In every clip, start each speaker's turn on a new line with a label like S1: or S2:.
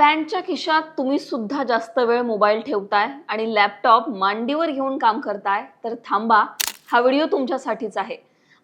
S1: पॅन्टच्या खिशात तुम्ही सुद्धा जास्त वेळ मोबाईल ठेवताय आणि लॅपटॉप मांडीवर घेऊन काम करताय तर थांबा, हा व्हिडिओ तुमच्यासाठीच आहे.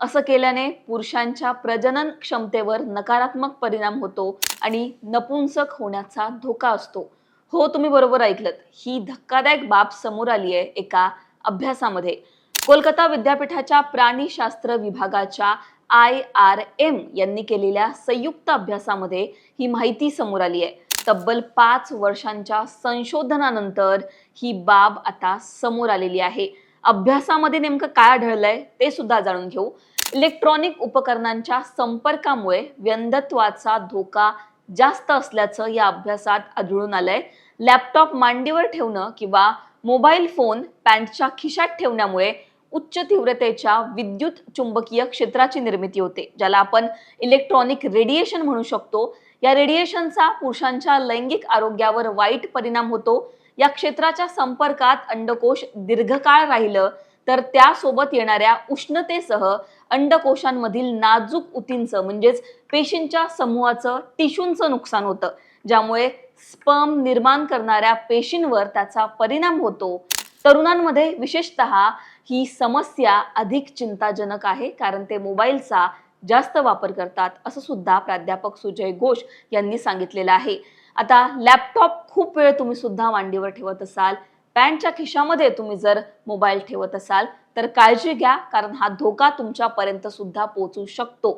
S1: असं केल्याने पुरुषांच्या प्रजनन क्षमतेवर नकारात्मक परिणाम होतो आणि नपुंसक होण्याचा धोका असतो. हो, तुम्ही बरोबर ऐकलत. ही धक्कादायक बाब समोर आली आहे एका अभ्यासामध्ये. कोलकाता विद्यापीठाच्या प्राणीशास्त्र विभागाच्या IRM यांनी केलेल्या संयुक्त अभ्यासामध्ये ही माहिती समोर आली आहे. तब्बल 5 वर्षांच्या संशोधनानंतर ही बाब आता समोर आलेली आहे. अभ्यासामध्ये नेमकं काय आढळलंय ते सुद्धा जाणून घेऊ. इलेक्ट्रॉनिक उपकरणांच्या संपर्कामुळे व्यंधत्वाचा धोका जास्त असल्याचं या अभ्यासात आढळून आलंय. लॅपटॉप मांडीवर ठेवणं किंवा मोबाईल फोन पॅन्टच्या खिशात ठेवण्यामुळे उच्च तीव्रतेच्या विद्युत चुंबकीय क्षेत्राची निर्मिती होते, ज्याला आपण इलेक्ट्रॉनिक रेडिएशन म्हणू शकतो. या रेडिएशनचा पुरुषांच्या लैंगिक आरोग्यावर वाईट परिणाम होतो. या क्षेत्राच्या संपर्कात अंडकोश दीर्घकाळ राहिलं तर त्यासोबत येणाऱ्या उष्णतेसह अंडकोशांमधील नाजूक ऊतींचं म्हणजेच पेशींच्या समूहाचं टिश्यूंचं नुकसान होतं, ज्यामुळे स्पर्म निर्माण करणाऱ्या पेशींवर त्याचा परिणाम होतो. तरुणांमध्ये विशेषतः ही समस्या अधिक चिंताजनक आहे, कारण ते मोबाईलचा जास्त वापर करतात, असं सुद्धा प्राध्यापक सुजय घोष यांनी सांगितलेलं आहे. आता लॅपटॉप खूप वेळ तुम्ही सुद्धा मांडीवर ठेवत असाल, पॅन्टच्या खिशामध्ये तुम्ही जर मोबाईल ठेवत असाल तर काळजी घ्या, कारण हा धोका तुमच्यापर्यंत सुद्धा पोहोचू शकतो.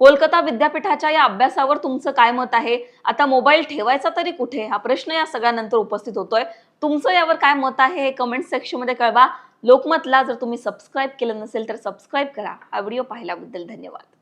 S1: कोलकाता विद्यापीठाच्या या अभ्यासावर तुमचं काय मत आहे? आता मोबाईल ठेवायचा तरी कुठे, हा प्रश्न या सगळ्यानंतर उपस्थित होतोय. तुमचं यावर काय मत आहे हे कमेंट सेक्शनमध्ये कळवा. लोकमतला जर तुम्ही सबस्क्राईब केलं नसेल तर सबस्क्राईब करा. हा व्हिडिओ पाहिल्याबद्दल धन्यवाद.